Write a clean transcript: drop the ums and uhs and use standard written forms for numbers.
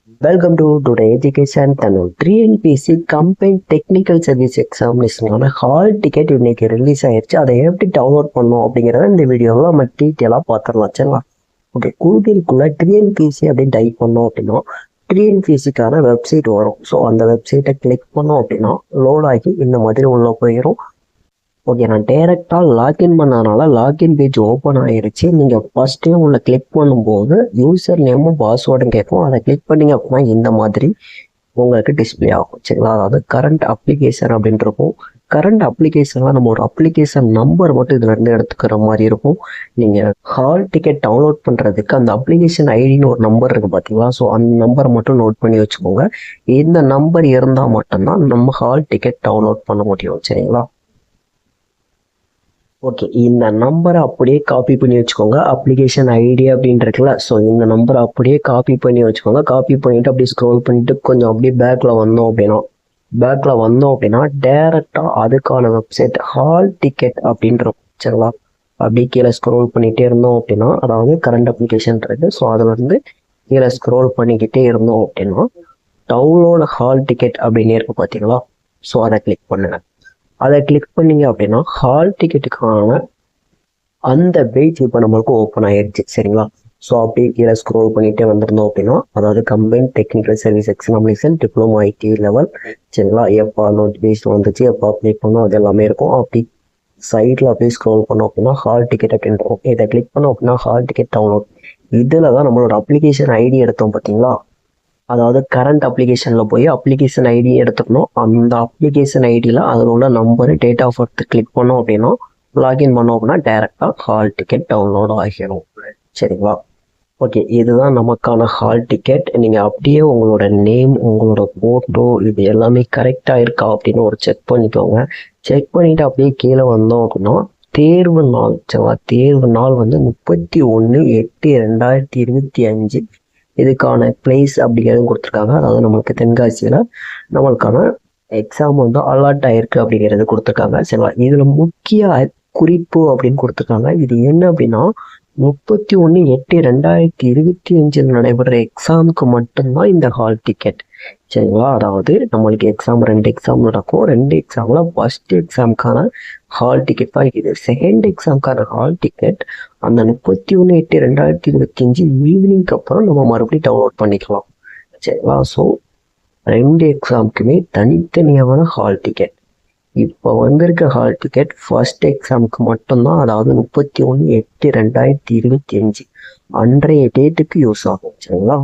Welcome to today education Tamil. TNPSC combine technical service எக்ஸாமினேஷனான hall ticket இன்னைக்கு release ஆயிடுச்சு. அதை எப்படி டவுன்லோட் பண்ணோம் அப்படிங்கிறத இந்த வீடியோவில் நம்ம டீட்டெயிலாக பார்த்துடலாம். சரிங்களா? ஓகே, கூகுளுக்குள்ள டிஎன்பிஎஸ்சி அப்படின்னு டைப் பண்ணோம் அப்படின்னா டிஎன்பிஎஸ்சிக்கான வெப்சைட் வரும். ஸோ அந்த வெப்சைட்டை கிளிக் பண்ணோம் அப்படின்னா லோட் ஆகி இந்த மாதிரி உள்ளே போயிடும். ஓகே, நான் டேரெக்டாக லாக்இன் பண்ணனால லாக்இன் பேஜ் ஓப்பன் ஆகிருச்சு. நீங்கள் ஃபஸ்ட் டைம் உள்ள கிளிக் பண்ணும்போது யூசர் நேமும் பாஸ்வேர்டும் கேட்கும். அதை கிளிக் பண்ணிங்க அப்படின்னா இந்த மாதிரி உங்களுக்கு டிஸ்பிளே ஆகும். சரிங்களா? அதாவது கரண்ட் அப்ளிகேஷன் அப்படின்ட்டு இருக்கும். கரண்ட் அப்ளிகேஷன்லாம் நம்ம ஒரு அப்ளிகேஷன் நம்பர் மட்டும் இதுலேருந்து எடுத்துக்கிற மாதிரி இருக்கும். நீங்கள் ஹால் டிக்கெட் டவுன்லோட் பண்ணுறதுக்கு அந்த அப்ளிகேஷன் ஐடின்னு ஒரு நம்பர் இருக்குது பார்த்தீங்களா? ஸோ அந்த நம்பரை மட்டும் நோட் பண்ணி வச்சுக்கோங்க. இந்த நம்பர் இருந்தால் மட்டும்தான் நம்ம ஹால் டிக்கெட் டவுன்லோட் பண்ண முடியும். சரிங்களா? ஓகே, இந்த நம்பரை அப்படியே காப்பி பண்ணி வச்சுக்கோங்க. அப்ளிகேஷன் ஐடி அப்படின்னு இருக்குல்ல, ஸோ இந்த நம்பரை அப்படியே காப்பி பண்ணி வச்சுக்கோங்க. காப்பி பண்ணிவிட்டு அப்படியே ஸ்க்ரோல் பண்ணிவிட்டு கொஞ்சம் அப்படியே பேக்கில் வந்தோம் அப்படின்னா டேரெக்டாக அதுக்கான வெப்சைட் ஹால் டிக்கெட் அப்படின்ற சரிங்களா? அப்படியே கீழே ஸ்க்ரோல் பண்ணிகிட்டே இருந்தோம் அப்படின்னா, அதாவது கரண்ட் அப்ளிகேஷன் இருக்குது. ஸோ அதில் வந்து கீழே ஸ்க்ரோல் பண்ணிக்கிட்டே இருந்தோம் அப்படின்னா டவுன்லோட் ஹால் டிக்கெட் அப்படின்னு இருக்கு பார்த்தீங்களா? ஸோ அதை கிளிக் பண்ணுங்க. அதை கிளிக் பண்ணீங்க அப்படின்னா ஹால் டிக்கெட்டுக்கான அந்த பேஜ் இப்போ நம்மளுக்கு ஓப்பன் ஆயிடுச்சு. சரிங்களா? ஸோ அப்படியே கீழே ஸ்க்ரோல் பண்ணிகிட்டே வந்திருந்தோம் அப்படின்னா, அதாவது combine technical service examination diploma ID level. சரிங்களா? எப்போ நோட்டிஃபிகேஷன் வந்துச்சு, எப்போ அப்ளை பண்ணோம், அது எல்லாமே இருக்கும். அப்படி சைடில் அப்படியே ஸ்க்ரோல் பண்ணோம் அப்படின்னா ஹால் டிக்கெட் அப்படின்னு இருக்கும். இதை கிளிக் பண்ணோம் அப்படின்னா ஹால் டிக்கெட் டவுன்லோட். இதில் தான் நம்மளோட அப்ளிகேஷன் ஐடி எடுத்தோம் பார்த்தீங்களா? அதாவது கரண்ட் அப்ளிகேஷனில் போய் அப்ளிகேஷன் ஐடி எடுத்துக்கணும். அந்த அப்ளிகேஷன் ஐடியில் அதில் உள்ள number, date of birth click பண்ணோம் அப்படின்னா லாகின் பண்ணோம் அப்படின்னா டேரெக்டாக ஹால் டிக்கெட் டவுன்லோட் ஆகிடும். சரிங்களா? ஓகே, இதுதான் நமக்கான ஹால் டிக்கெட். நீங்கள் அப்படியே உங்களோட நேம், உங்களோட ஃபோட்டோ இது எல்லாமே கரெக்டாக இருக்கா அப்படின்னு ஒரு செக் பண்ணிக்கோங்க. செக் பண்ணிவிட்டு அப்படியே கீழே வந்தோம் அப்படின்னா தேர்வு நாள். சரிங்களா? தேர்வு நாள் வந்து 31/8/2025. இதுக்கான பிளேஸ் அப்படிங்கிறது கொடுத்துருக்காங்க. அதாவது நம்மளுக்கு தென்காசியில் நம்மளுக்கான எக்ஸாம் வந்து அலாட் ஆயிருக்கு அப்படிங்கிறது கொடுத்துருக்காங்க. சரிங்களா? இதில் முக்கிய குறிப்பு அப்படின்னு கொடுத்துருக்காங்க. இது என்ன அப்படின்னா 31/8/2025 நடைபெற எக்ஸாமுக்கு மட்டும்தான் இந்த ஹால் டிக்கெட். சரிங்களா? அதாவது நம்மளுக்கு எக்ஸாம் 2 எக்ஸாம் நடக்கும். 2 எக்ஸாமில் ஃபர்ஸ்ட் எக்ஸாமுக்கான ஹால் டிக்கெட் தான் இது. செகண்ட் எக்ஸாமுக்கான ஹால் டிக்கெட் அந்த 31/8/2025 ஈவினிங்க்கு அப்புறம் நம்ம மறுபடியும் டவுன்லோட் பண்ணிக்கலாம். சரிங்களா? ஸோ 2 எக்ஸாமுக்குமே தனித்தனியான ஹால் டிக்கெட். இப்போ வந்திருக்க ஹால் டிக்கெட் ஃபர்ஸ்ட் எக்ஸாமுக்கு மட்டும்தான். அதாவது 31/8/2025 அன்றைய டேட்டுக்கு யூஸ் ஆகும். சரிங்களா?